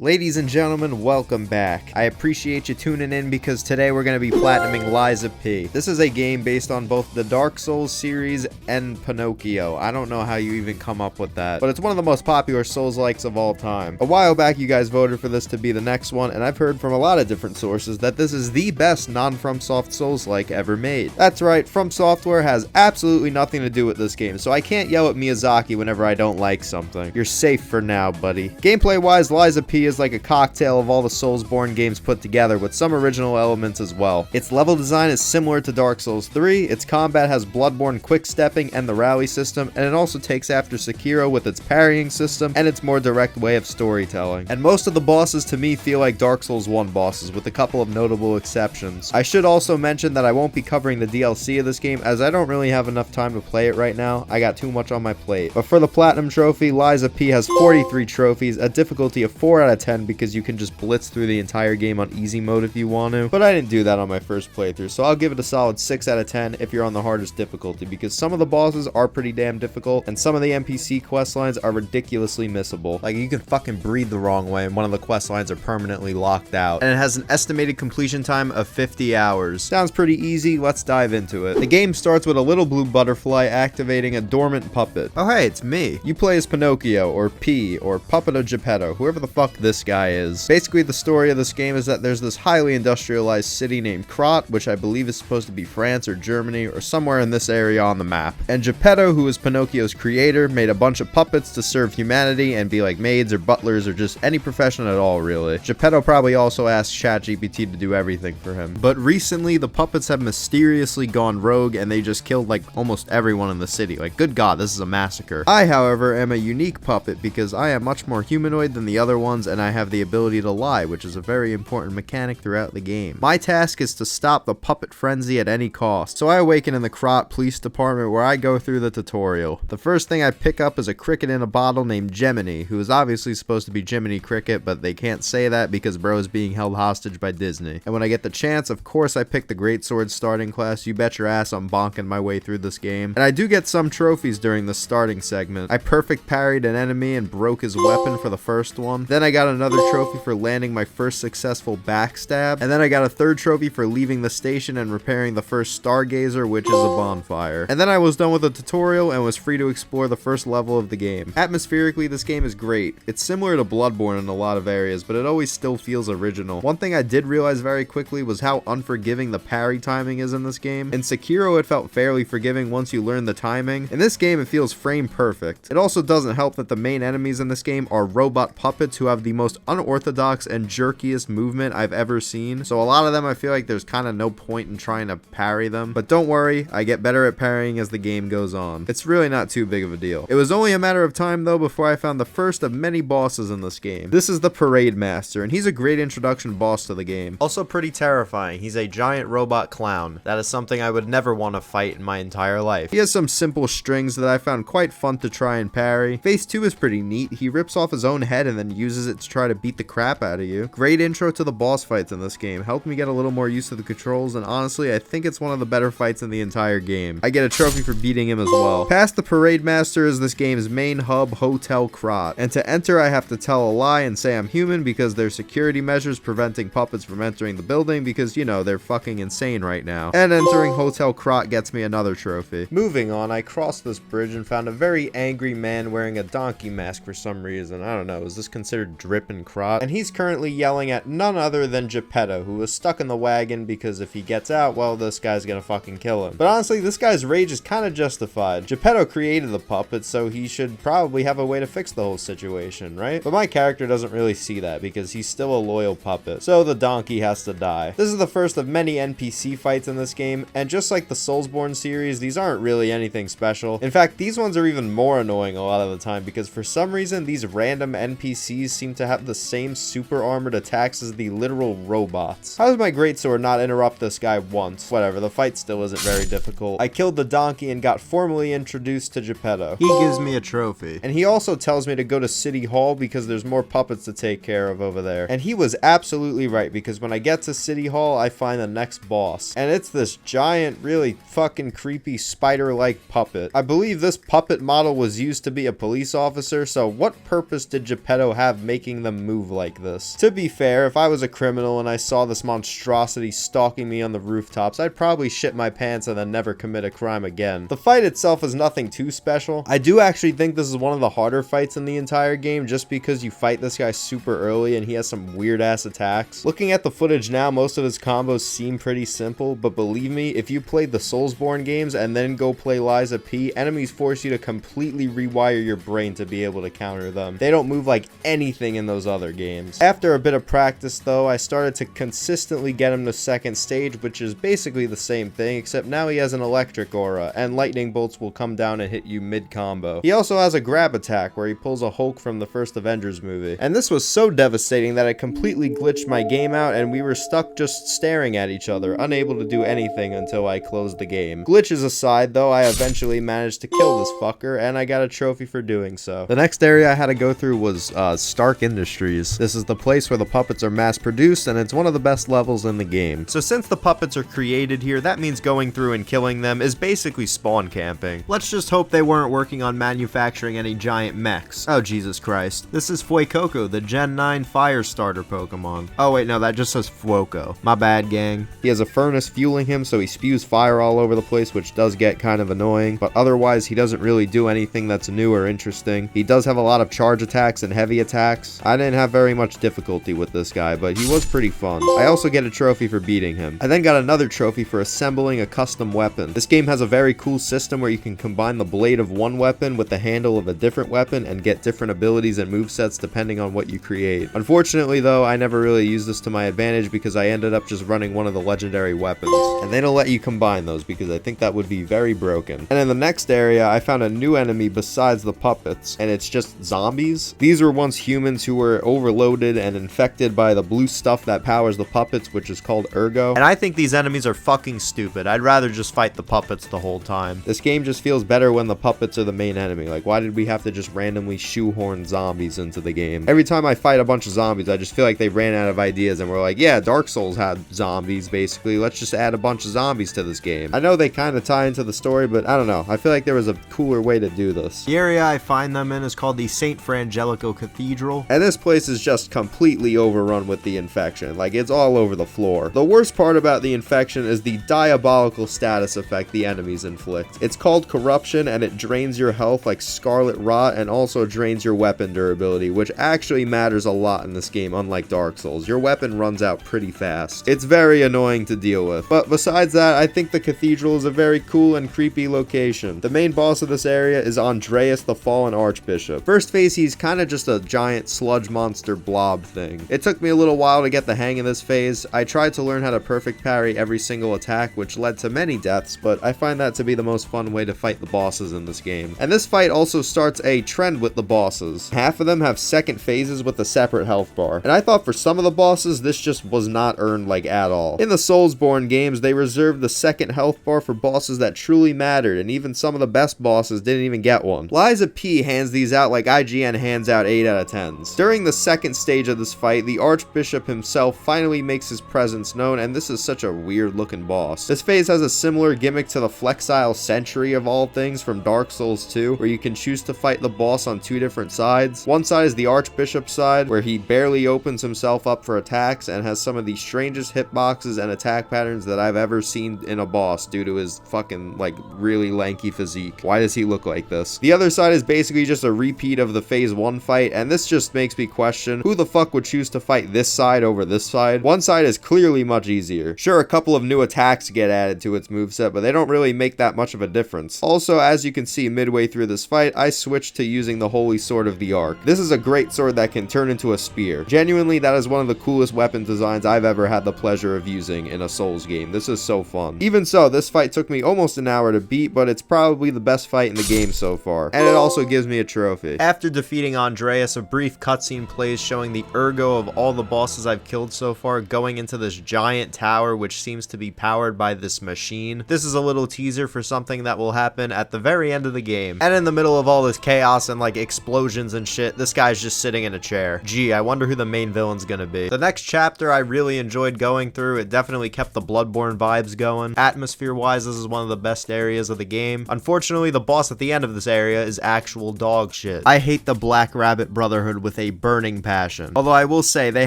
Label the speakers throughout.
Speaker 1: Ladies and gentlemen, welcome back. I appreciate you tuning in because today we're going to be platinuming Liza P. This is a game based on both the Dark Souls series and Pinocchio. I don't know how you even come up with that, but it's one of the most popular Souls-likes of all time. A while back, you guys voted for this to be the next one, and I've heard from a lot of different sources that this is the best non-FromSoft Souls-like ever made. That's right, FromSoftware has absolutely nothing to do with this game, so I can't yell at Miyazaki whenever I don't like something. You're safe for now, buddy. Gameplay-wise, Liza P is like a cocktail of all the Soulsborne games put together with some original elements as well. Its level design is similar to Dark Souls 3, its combat has Bloodborne quick-stepping and the rally system, and it also takes after Sekiro with its parrying system and its more direct way of storytelling. And most of the bosses to me feel like Dark Souls 1 bosses, with a couple of notable exceptions. I should also mention that I won't be covering the DLC of this game as I don't really have enough time to play it right now. I got too much on my plate. But for the Platinum Trophy, Liza P has 43 trophies, a difficulty of 4 out of 10 because you can just blitz through the entire game on easy mode if you want to. But I didn't do that on my first playthrough, so I'll give it a solid 6 out of 10 if you're on the hardest difficulty, because some of the bosses are pretty damn difficult, and some of the NPC quest lines are ridiculously missable. Like, you can fucking breathe the wrong way and one of the quest lines are permanently locked out. And it has an estimated completion time of 50 hours. Sounds pretty easy, let's dive into it. The game starts with a little blue butterfly activating a dormant puppet. Oh hey, it's me. You play as Pinocchio, or P, or Puppet of Geppetto, whoever the fuck this guy is. Basically, the story of this game is that there's this highly industrialized city named Krat, which I believe is supposed to be France or Germany or somewhere in this area on the map. And Geppetto, who is Pinocchio's creator, made a bunch of puppets to serve humanity and be like maids or butlers or just any profession at all, really. Geppetto probably also asked ChatGPT to do everything for him. But recently, the puppets have mysteriously gone rogue and they just killed like almost everyone in the city. Like, good God, this is a massacre. I, however, am a unique puppet because I am much more humanoid than the other ones and I have the ability to lie, which is a very important mechanic throughout the game. My task is to stop the puppet frenzy at any cost, so I awaken in the Krat Police Department where I go through the tutorial. The first thing I pick up is a cricket in a bottle named Gemini, who is obviously supposed to be Jiminy Cricket, but they can't say that because bro is being held hostage by Disney. And when I get the chance, of course I pick the Greatsword starting class. You bet your ass I'm bonking my way through this game. And I do get some trophies during the starting segment. I perfect parried an enemy and broke his weapon for the first one. Then I got another trophy for landing my first successful backstab, and then I got a third trophy for leaving the station and repairing the first stargazer, which is a bonfire. And then I was done with the tutorial and was free to explore the first level of the game. Atmospherically, this game is great. It's similar to Bloodborne in a lot of areas, but it always still feels original. One thing I did realize very quickly was how unforgiving the parry timing is in this game. In Sekiro, it felt fairly forgiving once you learn the timing. In this game, it feels frame perfect. It also doesn't help that the main enemies in this game are robot puppets who have the most unorthodox and jerkiest movement I've ever seen, so a lot of them I feel like there's kind of no point in trying to parry them, but don't worry, I get better at parrying as the game goes on. It's really not too big of a deal. It was only a matter of time though before I found the first of many bosses in this game. This is the Parade Master, and he's a great introduction boss to the game. Also pretty terrifying. He's a giant robot clown. That is something I would never want to fight in my entire life. He has some simple strings that I found quite fun to try and parry. Phase 2 is pretty neat. He rips off his own head and then uses it to try to beat the crap out of you. Great intro to the boss fights in this game. Helped me get a little more used to the controls, and honestly, I think it's one of the better fights in the entire game. I get a trophy for beating him as well. Past the Parade Master is this game's main hub, Hotel Krat. And to enter, I have to tell a lie and say I'm human because there's security measures preventing puppets from entering the building because, you know, they're fucking insane right now. And entering Hotel Krat gets me another trophy. Moving on, I crossed this bridge and found a very angry man wearing a donkey mask for some reason. I don't know, is this considered drip in Krat? And he's currently yelling at none other than Geppetto, who is stuck in the wagon because if he gets out, well, this guy's gonna fucking kill him. But honestly, this guy's rage is kind of justified. Geppetto created the puppet, so he should probably have a way to fix the whole situation, right? But my character doesn't really see that because he's still a loyal puppet, so the donkey has to die. This is the first of many NPC fights in this game, and just like the Soulsborne series, these aren't really anything special. In fact, these ones are even more annoying a lot of the time because for some reason, these random NPCs seem to have the same super armored attacks as the literal robots. How does my greatsword not interrupt this guy once? Whatever, the fight still isn't very difficult. I killed the donkey and got formally introduced to Geppetto. He gives me a trophy. And he also tells me to go to City Hall because there's more puppets to take care of over there. And he was absolutely right because when I get to City Hall, I find the next boss. And it's this giant, really fucking creepy spider-like puppet. I believe this puppet model was used to be a police officer, so what purpose did Geppetto have making making them move like this. To be fair, if I was a criminal and I saw this monstrosity stalking me on the rooftops, I'd probably shit my pants and then never commit a crime again. The fight itself is nothing too special. I do actually think this is one of the harder fights in the entire game, just because you fight this guy super early and he has some weird ass attacks. Looking at the footage now, most of his combos seem pretty simple, but believe me, if you played the Soulsborne games and then go play Liza P, enemies force you to completely rewire your brain to be able to counter them. They don't move like anything in those other games. After a bit of practice though, I started to consistently get him to second stage, which is basically the same thing, except now he has an electric aura, and lightning bolts will come down and hit you mid-combo. He also has a grab attack, where he pulls a Hulk from the first Avengers movie. And this was so devastating that it completely glitched my game out, and we were stuck just staring at each other, unable to do anything until I closed the game. Glitches aside though, I eventually managed to kill this fucker, and I got a trophy for doing so. The next area I had to go through was Stark Industries. This is the place where the puppets are mass produced, and it's one of the best levels in the game. So since the puppets are created here, that means going through and killing them is basically spawn camping. Let's just hope they weren't working on manufacturing any giant mechs. Oh Jesus Christ. This is Fuoco, the Gen 9 fire starter Pokemon. Oh wait, no, that just says Fuoco. My bad, gang. He has a furnace fueling him, so he spews fire all over the place, which does get kind of annoying, but otherwise he doesn't really do anything that's new or interesting. He does have a lot of charge attacks and heavy attacks. I didn't have very much difficulty with this guy, but he was pretty fun. I also get a trophy for beating him. I then got another trophy for assembling a custom weapon. This game has a very cool system where you can combine the blade of one weapon with the handle of a different weapon and get different abilities and movesets depending on what you create. Unfortunately though, I never really used this to my advantage because I ended up just running one of the legendary weapons. And they don't let you combine those because I think that would be very broken. And in the next area, I found a new enemy besides the puppets, and it's just zombies. These were once humans who were overloaded and infected by the blue stuff that powers the puppets, which is called Ergo. And I think these enemies are fucking stupid. I'd rather just fight the puppets the whole time. This game just feels better when the puppets are the main enemy. Like, why did we have to just randomly shoehorn zombies into the game? Every time I fight a bunch of zombies, I just feel like they ran out of ideas and were like, yeah, Dark Souls had zombies, basically. Let's just add a bunch of zombies to this game. I know they kind of tie into the story, but I don't know. I feel like there was a cooler way to do this. The area I find them in is called the St. Frangelico Cathedral, and this place is just completely overrun with the infection. Like, it's all over the floor. The worst part about the infection is the diabolical status effect the enemies inflict. It's called corruption, and it drains your health like scarlet rot, and also drains your weapon durability, which actually matters a lot in this game, unlike Dark Souls. Your weapon runs out pretty fast. It's very annoying to deal with. But besides that, I think the cathedral is a very cool and creepy location. The main boss of this area is Andreas the Fallen Archbishop. First phase, he's kind of just a giant sludge monster blob thing. It took me a little while to get the hang of this phase. I tried to learn how to perfect parry every single attack, which led to many deaths, but I find that to be the most fun way to fight the bosses in this game. And this fight also starts a trend with the bosses. Half of them have second phases with a separate health bar, and I thought for some of the bosses this just was not earned like at all. In the Soulsborne games, they reserved the second health bar for bosses that truly mattered, and even some of the best bosses didn't even get one. Liza P hands these out like IGN hands out 8 out of 10s. During the second stage of this fight, the Archbishop himself finally makes his presence known, and this is such a weird looking boss. This phase has a similar gimmick to the Flexile Sentry of all things from Dark Souls 2, where you can choose to fight the boss on two different sides. One side is the Archbishop's side, where he barely opens himself up for attacks and has some of the strangest hitboxes and attack patterns that I've ever seen in a boss due to his fucking, like, really lanky physique. Why does he look like this? The other side is basically just a repeat of the phase 1 fight, and this just makes me question who the fuck would choose to fight this side over this side. One side is clearly much easier. Sure, a couple of new attacks get added to its moveset, but they don't really make that much of a difference. Also, as you can see midway through this fight, I switched to using the Holy Sword of the Ark. This is a great sword that can turn into a spear. Genuinely, that is one of the coolest weapon designs I've ever had the pleasure of using in a Souls game. This is so fun. Even so, this fight took me almost an hour to beat, but it's probably the best fight in the game so far, and it also gives me a trophy. After defeating Andreas, a brief cutscene plays showing the ergo of all the bosses I've killed so far going into this giant tower, which seems to be powered by this machine. This is a little teaser for something that will happen at the very end of the game. And in the middle of all this chaos and like explosions and shit, this guy's just sitting in a chair. Gee, I wonder who the main villain's gonna be. The next chapter I really enjoyed going through. It definitely kept the Bloodborne vibes going. Atmosphere-wise, this is one of the best areas of the game. Unfortunately, the boss at the end of this area is actual dog shit. I hate the Black Rabbit Brotherhood with with a burning passion. Although I will say they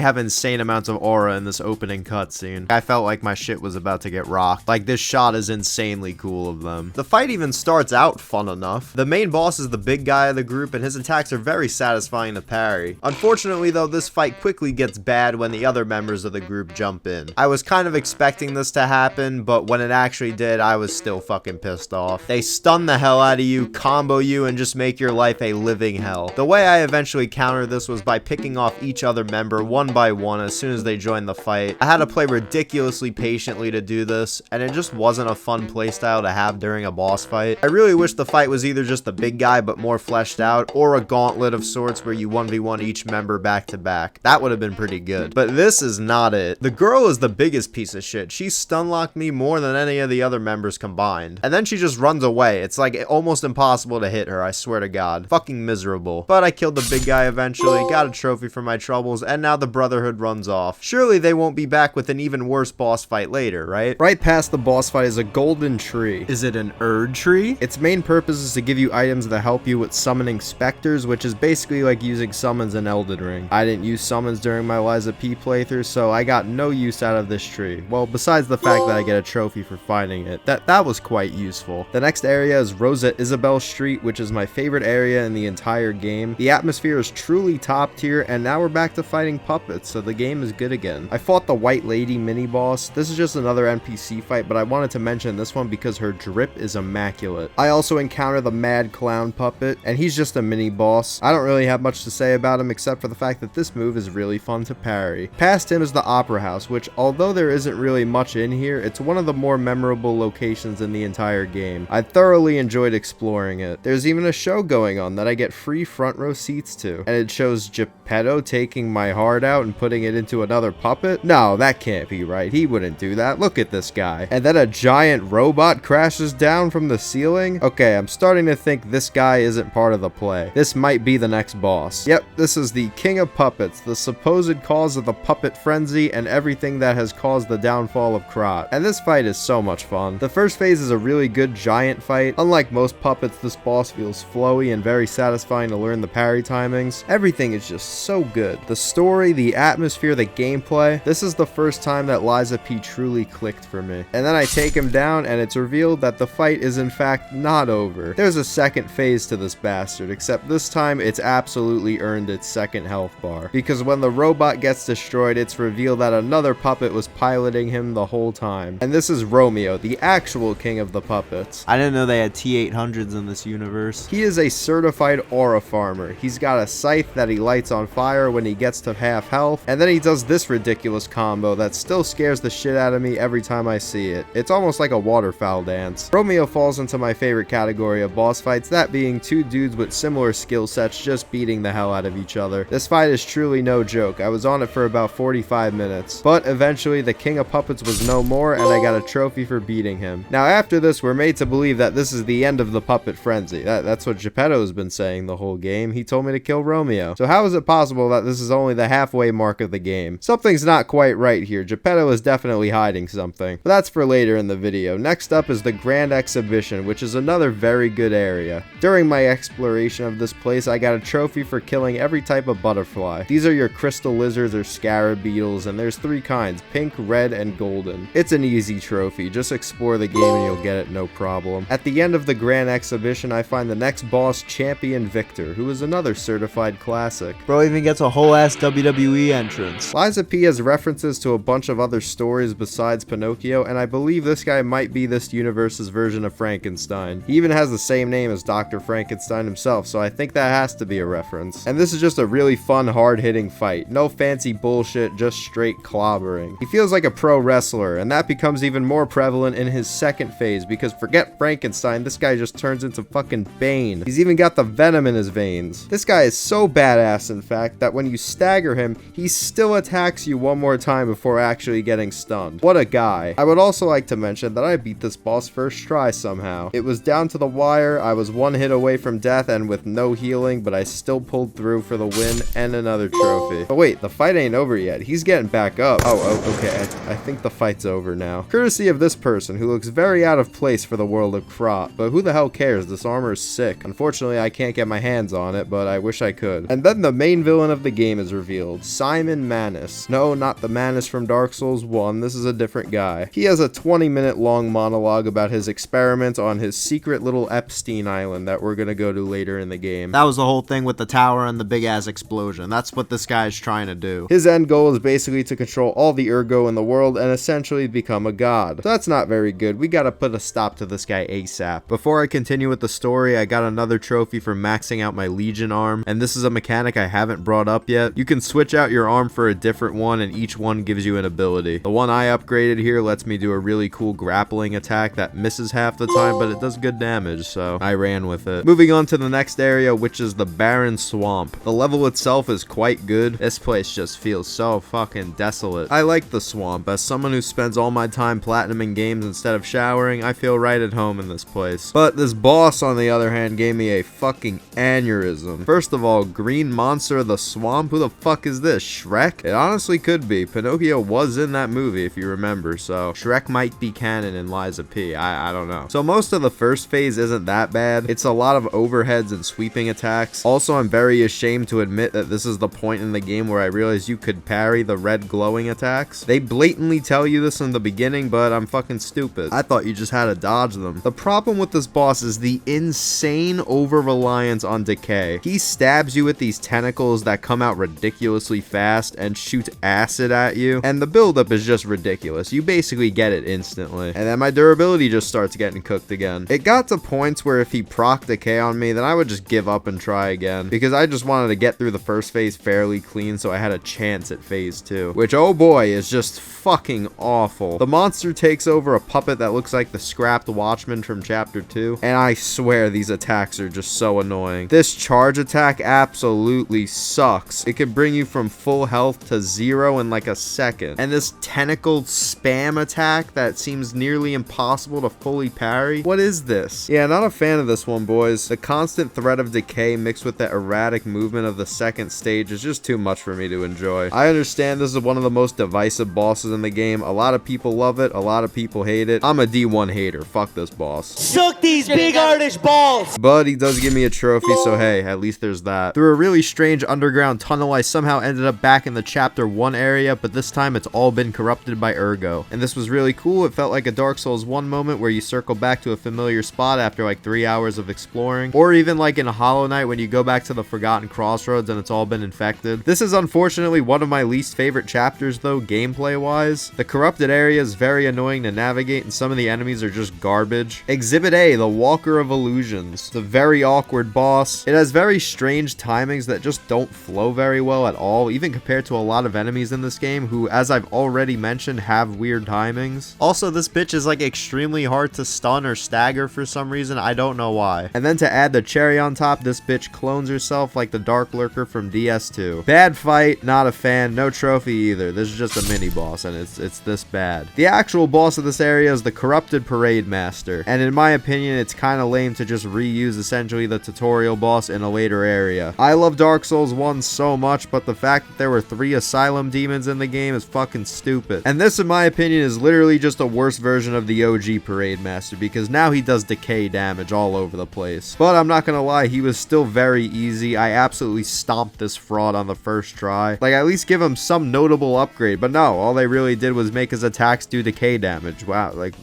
Speaker 1: have insane amounts of aura in this opening cutscene. I felt like my shit was about to get rocked. Like, this shot is insanely cool of them. The fight even starts out fun enough. The main boss is the big guy of the group, and his attacks are very satisfying to parry. Unfortunately though, this fight quickly gets bad when the other members of the group jump in. I was kind of expecting this to happen, but when it actually did, I was still fucking pissed off. They stun the hell out of you, combo you, and just make your life a living hell. The way I eventually countered this was by picking off each other member one by one as soon as they joined the fight. I had to play ridiculously patiently to do this, and it just wasn't a fun playstyle to have during a boss fight. I really wish the fight was either just the big guy but more fleshed out, or a gauntlet of sorts where you 1v1 each member back to back. That would have been pretty good. But this is not it. The girl is the biggest piece of shit. She stun locked me more than any of the other members combined. And then she just runs away. It's like almost impossible to hit her, I swear to God. Fucking miserable. But I killed the big guy eventually, got a trophy for my troubles, and now the Brotherhood runs off. Surely they won't be back with an even worse boss fight later, right? Right past the boss fight is a golden tree. Is it an Erd tree? Its main purpose is to give you items that help you with summoning specters, which is basically like using summons in Elden Ring. I didn't use summons during my Liza P playthrough, so I got no use out of this tree. Well, besides the fact that I get a trophy for finding it. That was quite useful. The next area is Rosa Isabel Street, which is my favorite area in the entire game. The atmosphere is truly top tier, and now we're back to fighting puppets, so the game is good again. I fought the White Lady mini-boss. This is just another NPC fight, but I wanted to mention this one because her drip is immaculate. I also encounter the Mad Clown Puppet, and he's just a mini-boss. I don't really have much to say about him except for the fact that this move is really fun to parry. Past him is the Opera House, which although there isn't really much in here, it's one of the more memorable locations in the entire game. I thoroughly enjoyed exploring it. There's even a show going on that I get free front row seats to, and it shows Geppetto taking my heart out and putting it into another puppet? No, that can't be right. He wouldn't do that. Look at this guy. And then a giant robot crashes down from the ceiling? Okay, I'm starting to think this guy isn't part of the play. This might be the next boss. Yep, this is the King of Puppets, the supposed cause of the puppet frenzy and everything that has caused the downfall of Krat. And this fight is so much fun. The first phase is a really good giant fight. Unlike most puppets, this boss feels flowy and very satisfying to learn the parry timings. Everything is just so good. The story, the atmosphere, the gameplay. This is the first time that Liza P truly clicked for me. And then I take him down and it's revealed that the fight is in fact not over. There's a second phase to this bastard, except this time it's absolutely earned its second health bar. Because when the robot gets destroyed, it's revealed that another puppet was piloting him the whole time. And this is Romeo, the actual king of the puppets. I didn't know they had T-800s in this universe. He is a certified aura farmer. He's got a scythe that he lights on fire when he gets to half health, and then he does this ridiculous combo that still scares the shit out of me every time I see it. It's almost like a waterfowl dance. Romeo falls into my favorite category of boss fights, that being two dudes with similar skill sets just beating the hell out of each other. This fight is truly no joke. I was on it for about 45 minutes, but eventually the King of Puppets was no more and I got a trophy for beating him. Now after this, we're made to believe that this is the end of the puppet frenzy. That's what Geppetto's been saying the whole game. He told me to kill Romeo. So how is it possible that this is only the halfway mark of the game? Something's not quite right here. Geppetto is definitely hiding something. But that's for later in the video. Next up is the Grand Exhibition, which is another very good area. During my exploration of this place, I got a trophy for killing every type of butterfly. These are your crystal lizards or scarab beetles, and there's three kinds, pink, red, and golden. It's an easy trophy. Just explore the game and you'll get it no problem. At the end of the Grand Exhibition, I find the next boss, Champion Victor, who is another certified classic. Bro even gets a whole ass WWE entrance. Liza P has references to a bunch of other stories besides Pinocchio, and I believe this guy might be this universe's version of Frankenstein. He even has the same name as Dr. Frankenstein himself, so I think that has to be a reference. And this is just a really fun, hard-hitting fight. No fancy bullshit, just straight clobbering. He feels like a pro wrestler, and that becomes even more prevalent in his second phase, because forget Frankenstein, this guy just turns into fucking Bane. He's even got the venom in his veins. This guy is so badass, in fact, that when you stagger him, he still attacks you one more time before actually getting stunned. What a guy. I would also like to mention that I beat this boss first try somehow. It was down to the wire, I was one hit away from death and with no healing, but I still pulled through for the win and another trophy. But wait, the fight ain't over yet. He's getting back up. Oh, okay, I think the fight's over now. Courtesy of this person, who looks very out of place for the world of Krat, but who the hell cares? This armor is sick. Unfortunately, I can't get my hands on it, but I wish I could. And And then the main villain of the game is revealed, Simon Manus. No, not the Manus from Dark Souls 1, this is a different guy. He has a 20-minute long monologue about his experiments on his secret little Epstein Island that we're gonna go to later in the game. That was the whole thing with the tower and the big ass explosion. That's what this guy's trying to do. His end goal is basically to control all the ergo in the world and essentially become a god. So that's not very good. We gotta put a stop to this guy ASAP. Before I continue with the story, I got another trophy for maxing out my Legion arm, and this is a mechanic I haven't brought up yet. You can switch out your arm for a different one, and each one gives you an ability. The one I upgraded here lets me do a really cool grappling attack that misses half the time, but it does good damage, so I ran with it. Moving on to the next area, which is the Barren Swamp. The level itself is quite good. This place just feels so fucking desolate. I like the swamp. As someone who spends all my time platinuming games instead of showering, I feel right at home in this place. But this boss, on the other hand, gave me a fucking aneurysm. First of all, Green Monster of the Swamp? Who the fuck is this? Shrek? It honestly could be. Pinocchio was in that movie, if you remember, so Shrek might be canon in Liza P. I don't know. So most of the first phase isn't that bad. It's a lot of overheads and sweeping attacks. Also, I'm very ashamed to admit that this is the point in the game where I realized you could parry the red glowing attacks. They blatantly tell you this in the beginning, but I'm fucking stupid. I thought you just had to dodge them. The problem with this boss is the insane over-reliance on decay. He stabs you with these tentacles that come out ridiculously fast and shoot acid at you, and the buildup is just ridiculous. You basically get it instantly, and then my durability just starts getting cooked again. It got to points where if he proc decay on me, then I would just give up and try again, because I just wanted to get through the first phase fairly clean so I had a chance at phase 2, which, oh boy, is just fucking awful. The monster takes over a puppet that looks like the scrapped Watchman from chapter 2, and I swear these attacks are just so annoying. This charge attack absolutely sucks. It can bring you from full health to 0 in like a second, and this tentacled spam attack that seems nearly impossible to fully parry. What is this? Yeah, not a fan of this one, boys. The constant threat of decay mixed with the erratic movement of the second stage is just too much for me to enjoy. I understand this is one of the most divisive bosses in the game. A lot of people love it, a lot of people hate it. I'm a D1 hater. Fuck this boss.
Speaker 2: Suck these big artish balls!
Speaker 1: But he does give me a trophy, so hey, at least there's that. Through a really strange underground tunnel, I somehow ended up back in the chapter 1 area, but this time it's all been corrupted by ergo. And this was really cool. It felt like a Dark Souls 1 moment where you circle back to a familiar spot after like 3 hours of exploring, or even like in a Hollow Knight when you go back to the Forgotten Crossroads and it's all been infected. This is unfortunately one of my least favorite chapters though, gameplay wise. The corrupted area is very annoying to navigate and some of the enemies are just garbage. Exhibit A, the Walker of Illusions. It's a very awkward boss. It has very strange timings that just don't flow very well at all, even compared to a lot of enemies in this game who, as I've already mentioned, have weird timings. Also, this bitch is like extremely hard to stun or stagger for some reason. I don't know why. And then to add the cherry on top, this bitch clones herself like the Dark Lurker from DS2. Bad fight, not a fan, no trophy either. This is just a mini boss and it's this bad. The actual boss of this area is the Corrupted Parade Master, and in my opinion it's kind of lame to just reuse essentially the tutorial boss in a later area. I love Dark Souls 1 so much, but the fact that there were 3 Asylum demons in the game is fucking stupid. And this in my opinion is literally just a worse version of the OG Parade Master, because now he does decay damage all over the place. But I'm not gonna lie, he was still very easy. I absolutely stomped this fraud on the first try. Like, at least give him some notable upgrade, but no, all they really did was make his attacks do decay damage. Wow, like,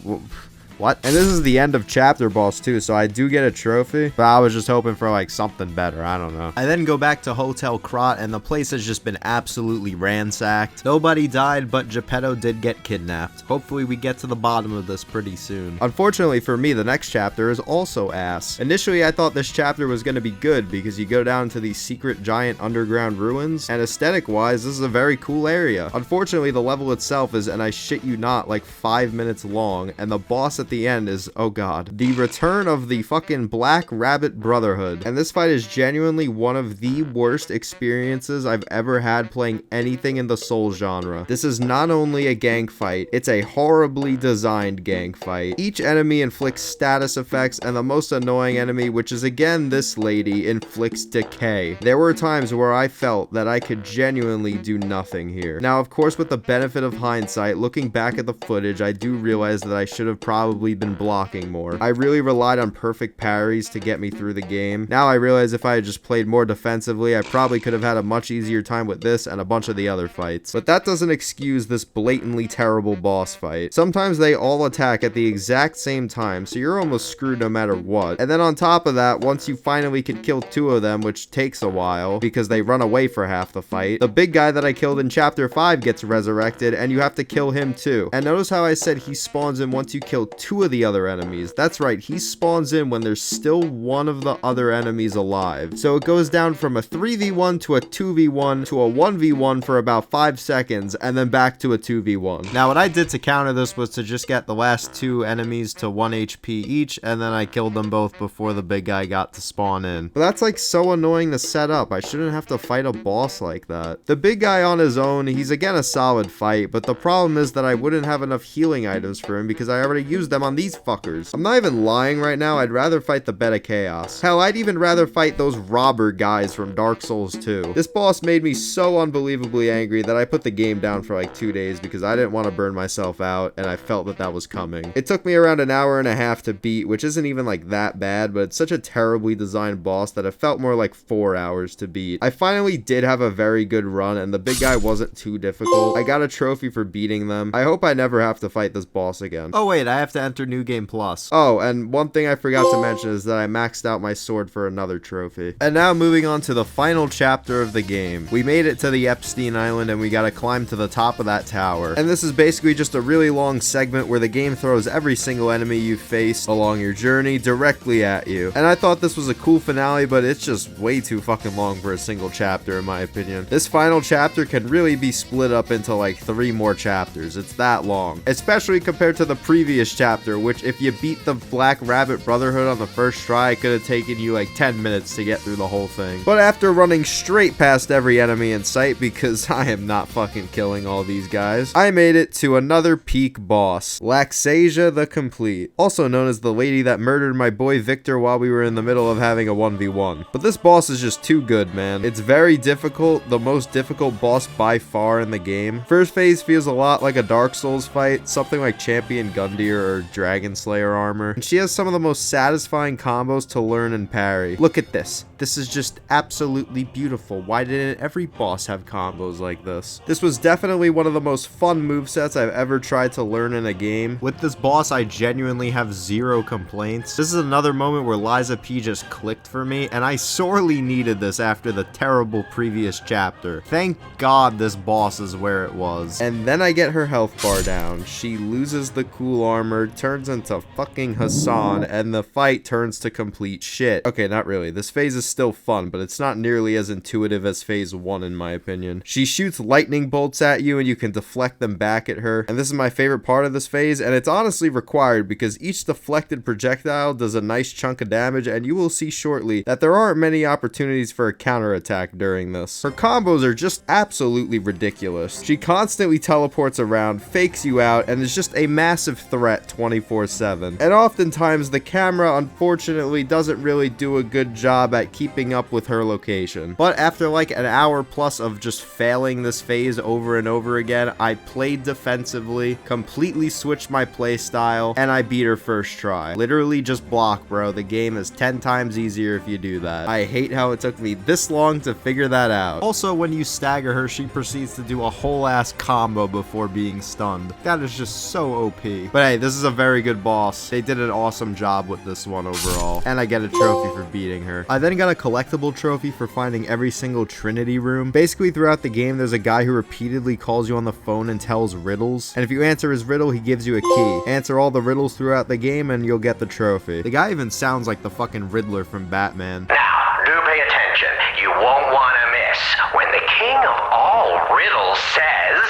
Speaker 1: what? And this is the end of chapter boss too, so I do get a trophy, but I was just hoping for like something better. I don't know. I then go back to Hotel Krat and the place has just been absolutely ransacked. Nobody died, but Geppetto did get kidnapped. Hopefully we get to the bottom of this pretty soon. Unfortunately for me, the next chapter is also ass. Initially I thought this chapter was going to be good because you go down to these secret giant underground ruins, and aesthetic wise this is a very cool area. Unfortunately the level itself is, and I shit you not, like 5 minutes long, and the boss at the end is, oh god, the return of the fucking Black Rabbit Brotherhood. And this fight is genuinely one of the worst experiences I've ever had playing anything in the Souls genre. This is not only a gank fight, it's a horribly designed gank fight. Each enemy inflicts status effects, and the most annoying enemy, which is again this lady, inflicts decay. There were times where I felt that I could genuinely do nothing here. Now, of course, with the benefit of hindsight, looking back at the footage, I do realize that I should have probably probably been blocking more. I really relied on perfect parries to get me through the game. Now I realize if I had just played more defensively, I probably could have had a much easier time with this and a bunch of the other fights. But that doesn't excuse this blatantly terrible boss fight. Sometimes they all attack at the exact same time, so you're almost screwed no matter what. And then on top of that, once you finally can kill 2 of them, which takes a while because they run away for half the fight, the big guy that I killed in chapter 5 gets resurrected and you have to kill him too. And notice how I said he spawns in once you kill 2 of the other enemies. That's right, he spawns in when there's still one of the other enemies alive. So it goes down from a 3v1 to a 2v1 to a 1v1 for about 5 seconds and then back to a 2v1. Now what I did to counter this was to just get the last 2 enemies to 1 HP each, and then I killed them both before the big guy got to spawn in. But that's like so annoying to set up. I shouldn't have to fight a boss like that. The big guy on his own, he's again a solid fight, but the problem is that I wouldn't have enough healing items for him because I already used them on these fuckers. I'm not even lying right now, I'd rather fight the Beta Chaos. Hell, I'd even rather fight those robber guys from Dark Souls 2. This boss made me so unbelievably angry that I put the game down for like 2 days because I didn't want to burn myself out and I felt that that was coming. It took me around an hour and a half to beat, which isn't even like that bad, but it's such a terribly designed boss that it felt more like 4 hours to beat. I finally did have a very good run and the big guy wasn't too difficult. I got a trophy for beating them. I hope I never have to fight this boss again. Oh wait, I have to enter New Game Plus. Oh, and one thing I forgot to mention is that I maxed out my sword for another trophy. And now moving on to the final chapter of the game. We made it to the Epstein Island and we gotta climb to the top of that tower. And this is basically just a really long segment where the game throws every single enemy you face along your journey directly at you. And I thought this was a cool finale, but it's just way too fucking long for a single chapter in my opinion. This final chapter can really be split up into like 3 more chapters. It's that long. Especially compared to the previous chapter, which if you beat the Black Rabbit Brotherhood on the first try, it could have taken you like 10 minutes to get through the whole thing. But after running straight past every enemy in sight, because I am not fucking killing all these guys, I made it to another peak boss, Laxasia the Complete, also known as the lady that murdered my boy Victor while we were in the middle of having a 1v1. But this boss is just too good, man. It's very difficult, the most difficult boss by far in the game. First phase feels a lot like a Dark Souls fight, something like Champion Gundyr or Dragon Slayer armor. And she has some of the most satisfying combos to learn and parry. Look at this. This is just absolutely beautiful. Why didn't every boss have combos like this? This was definitely one of the most fun movesets I've ever tried to learn in a game. With this boss, I genuinely have 0 complaints. This is another moment where Liza P just clicked for me, and I sorely needed this after the terrible previous chapter. Thank God this boss is where it was. And then I get her health bar down. She loses the cool armor, turns into fucking Hassan, and the fight turns to complete shit. Okay, not really. This phase is still fun, but it's not nearly as intuitive as phase 1 in my opinion. She shoots lightning bolts at you and you can deflect them back at her. And this is my favorite part of this phase, and it's honestly required because each deflected projectile does a nice chunk of damage, and you will see shortly that there aren't many opportunities for a counterattack during this. Her combos are just absolutely ridiculous. She constantly teleports around, fakes you out, and is just a massive threat 24/7. And oftentimes the camera unfortunately doesn't really do a good job at keeping up with her location. But after like an hour plus of just failing this phase over and over again, I played defensively, completely switched my play style, and I beat her first try. Literally just block, bro. The game is 10 times easier if you do that. I hate how it took me this long to figure that out. Also, when you stagger her, she proceeds to do a whole ass combo before being stunned. That is just so OP. But hey, this is a very good boss. They did an awesome job with this one overall. And I get a trophy for beating her. I then got a collectible trophy for finding every single Trinity room. Basically, throughout the game, there's a guy who repeatedly calls you on the phone and tells riddles. And if you answer his riddle, he gives you a key. Answer all the riddles throughout the game and you'll get the trophy. The guy even sounds like the fucking Riddler from Batman.
Speaker 3: Now, do pay attention. You won't want to miss when the king of all riddles says,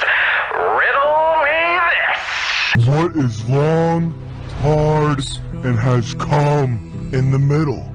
Speaker 3: "Riddle me this."
Speaker 4: What is long, hard, and has come in the middle?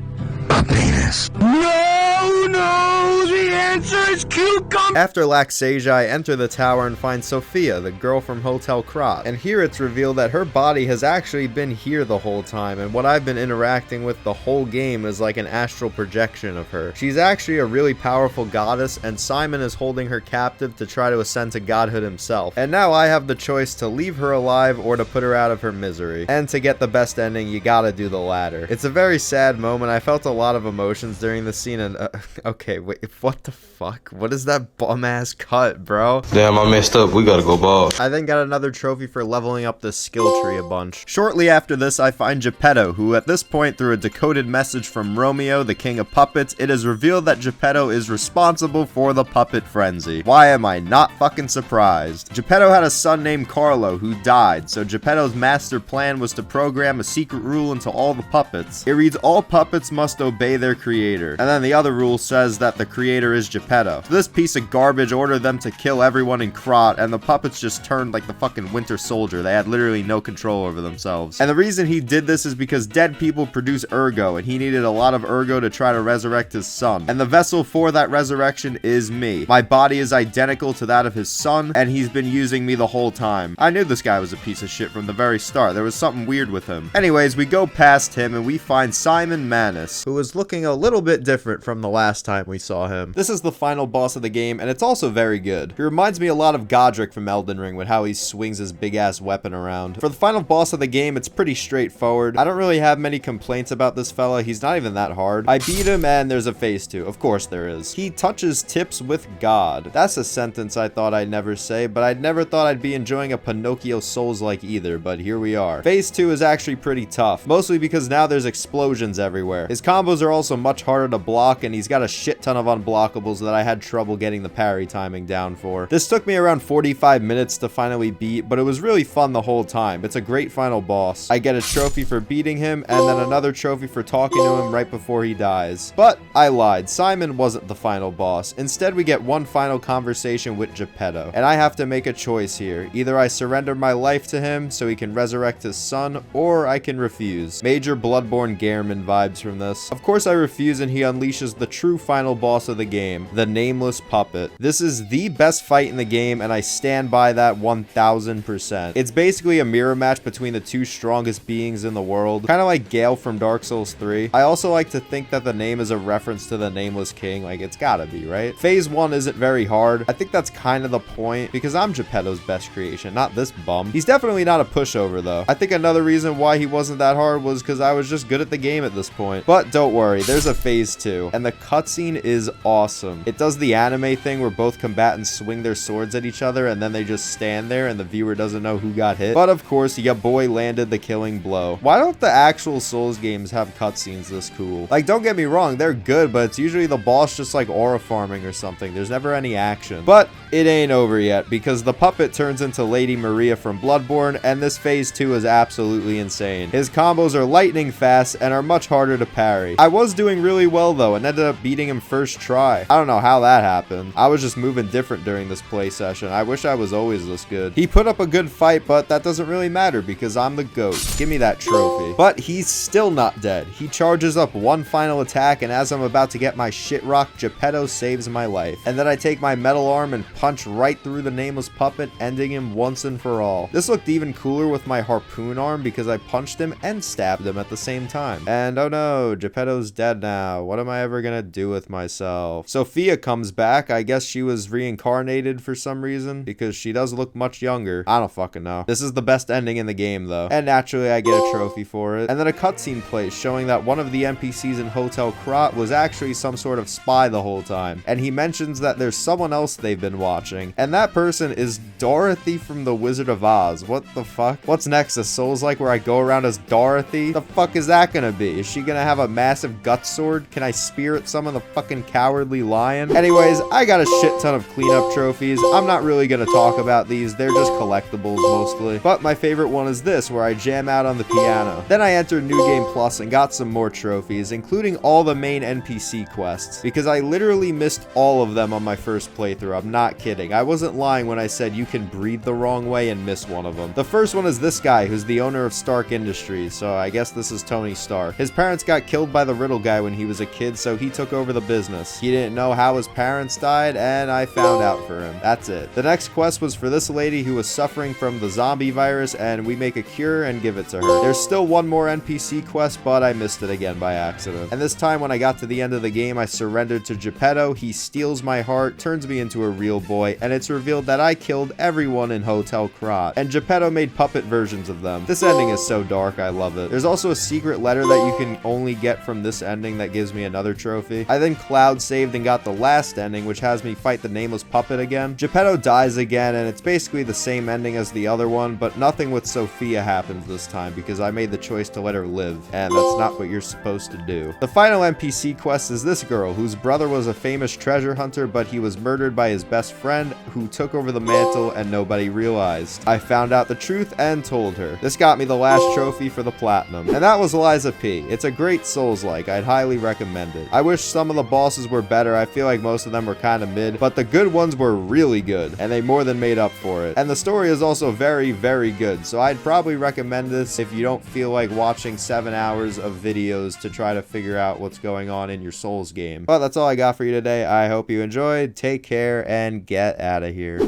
Speaker 4: A penis.
Speaker 2: No, the answer is cucumber.
Speaker 1: After Laxasia, I enter the tower and find Sophia, the girl from Hotel Krat, and here it's revealed that her body has actually been here the whole time, and what I've been interacting with the whole game is like an astral projection of her. She's actually a really powerful goddess, and Simon is holding her captive to try to ascend to godhood himself. And now I have the choice to leave her alive or to put her out of her misery. And to get the best ending, you gotta do the latter. It's a very sad moment. I felt a lot of emotions during the scene, and okay, wait, what the fuck? What is that bum-ass cut, bro?
Speaker 5: Damn, I messed up. We gotta go ball.
Speaker 1: I then got another trophy for leveling up this skill tree a bunch. Shortly after this, I find Geppetto, who at this point, through a decoded message from Romeo, the king of puppets, it is revealed that Geppetto is responsible for the puppet frenzy. Why am I not fucking surprised? Geppetto had a son named Carlo who died, so Geppetto's master plan was to program a secret rule into all the puppets. It reads, all puppets must obey their creator. And then the other rule says that the creator is Geppetto. So this piece of garbage ordered them to kill everyone in Krat, and the puppets just turned like the fucking Winter Soldier. They had literally no control over themselves. And the reason he did this is because dead people produce ergo, and he needed a lot of ergo to try to resurrect his son. And the vessel for that resurrection is me. My body is identical to that of his son, and he's been using me the whole time. I knew this guy was a piece of shit from the very start. There was something weird with him. Anyways, we go past him and we find Simon Manus, who is looking a little bit different from the last time we saw him. This is the final boss of the game, and it's also very good. He reminds me a lot of Godric from Elden Ring with how he swings his big ass weapon around. For the final boss of the game, it's pretty straightforward. I don't really have many complaints about this fella. He's not even that hard. I beat him and there's a phase 2. Of course there is. He touches tips with God. That's a sentence I thought I'd never say, but I'd never thought I'd be enjoying a Pinocchio Souls-like either, but here we are. Phase 2 is actually pretty tough, mostly because now there's explosions everywhere. His combos are also much harder to block, and he's got a shit ton of unblockables that I had trouble getting the parry timing down for. This took me around 45 minutes to finally beat, but it was really fun the whole time. It's a great final boss. I get a trophy for beating him, and then another trophy for talking to him right before he dies. But I lied. Simon wasn't the final boss. Instead, we get one final conversation with Geppetto, and I have to make a choice here. Either I surrender my life to him so he can resurrect his son, or I can refuse. Major Bloodborne Gehrman vibes from this. Of course I refuse, and he unleashes the true final boss of the game, the Nameless Puppet. This is the best fight in the game, and I stand by that 1000%. It's basically a mirror match between the two strongest beings in the world, kind of like Gale from Dark Souls 3. I also like to think that the name is a reference to the Nameless King, like it's gotta be, right? Phase 1 isn't very hard. I think that's kind of the point, because I'm Geppetto's best creation, not this bum. He's definitely not a pushover though. I think another reason why he wasn't that hard was because I was just good at the game at this point. But don't worry, there's a phase 2, and the cutscene is awesome. It does the anime thing where both combatants swing their swords at each other and then they just stand there and the viewer doesn't know who got hit. But of course, your boy landed the killing blow. Why don't the actual Souls games have cutscenes this cool? Like, don't get me wrong, they're good, but it's usually the boss just like aura farming or something. There's never any action. But it ain't over yet, because the puppet turns into Lady Maria from Bloodborne, and this phase 2 is absolutely insane. His combos are lightning fast and are much harder to parry. I was doing really well though and ended up beating him first try. I don't know how that happened. I was just moving different during this play session. I wish I was always this good. He put up a good fight, but that doesn't really matter because I'm the GOAT. Give me that trophy. But he's still not dead. He charges up one final attack, and as I'm about to get my shit rocked, Geppetto saves my life. And then I take my metal arm and punch right through the Nameless Puppet, ending him once and for all. This looked even cooler with my harpoon arm because I punched him and stabbed him at the same time. And oh no, Geppetto's dead now. What am I ever gonna do with myself? Sophia comes back. I guess she was reincarnated for some reason because she does look much younger. I don't fucking know. This is the best ending in the game though. And naturally I get a trophy for it. And then a cutscene plays showing that one of the NPCs in Hotel Krat was actually some sort of spy the whole time. And he mentions that there's someone else they've been watching. And that person is Dorothy from The Wizard of Oz. What the fuck? What's next? A Souls-like where I go around as Dorothy? The fuck is that gonna be? Is she gonna have a massive gut sword? Can I spirit summon the fucking cowardly lion? Anyways, I got a shit ton of cleanup trophies. I'm not really gonna talk about these. They're just collectibles mostly. But my favorite one is this, where I jam out on the piano. Then I entered New Game Plus and got some more trophies, including all the main NPC quests, because I literally missed all of them on my first playthrough. I'm not kidding. I wasn't lying when I said you can breathe the wrong way and miss one of them. The first one is this guy, who's the owner of Stark Industries, so I guess this is Tony Stark. His parents got killed by the Riddle guy when he was a kid, so he took over the business. He didn't know how his parents died, and I found out for him. That's it. The next quest was for this lady who was suffering from the zombie virus, and we make a cure and give it to her. There's still one more NPC quest, but I missed it again by accident. And this time when I got to the end of the game, I surrendered to Geppetto. He steals my heart, turns me into a real boy, and it's revealed that I killed everyone in Hotel Krat. And Geppetto made puppet versions of them. This ending is so dark, I love it. There's also a secret letter that you can only get from this ending that gives me another trophy. I then cloud saved and got the last ending, which has me fight the Nameless Puppet again. Geppetto dies again, and it's basically the same ending as the other one, but nothing with Sophia happens this time because I made the choice to let her live, and that's not what you're supposed to do. The final NPC quest is this girl, whose brother was a famous treasure hunter, but he was murdered by his best friend, who took over the mantle and nobody realized. I found out the truth and told her. This got me the last trophy for the platinum, and that was Liza P. It's a great Souls-like. I'd highly recommend it. I wish some of the bosses were better. I feel like most of them were kind of mid, but the good ones were really good, and they more than made up for it. And the story is also very, very good, so I'd probably recommend this if you don't feel like watching 7 hours of videos to try to figure out what's going on in your Souls game. But that's all I got for you today. I hope you enjoyed. Take care and get out of here.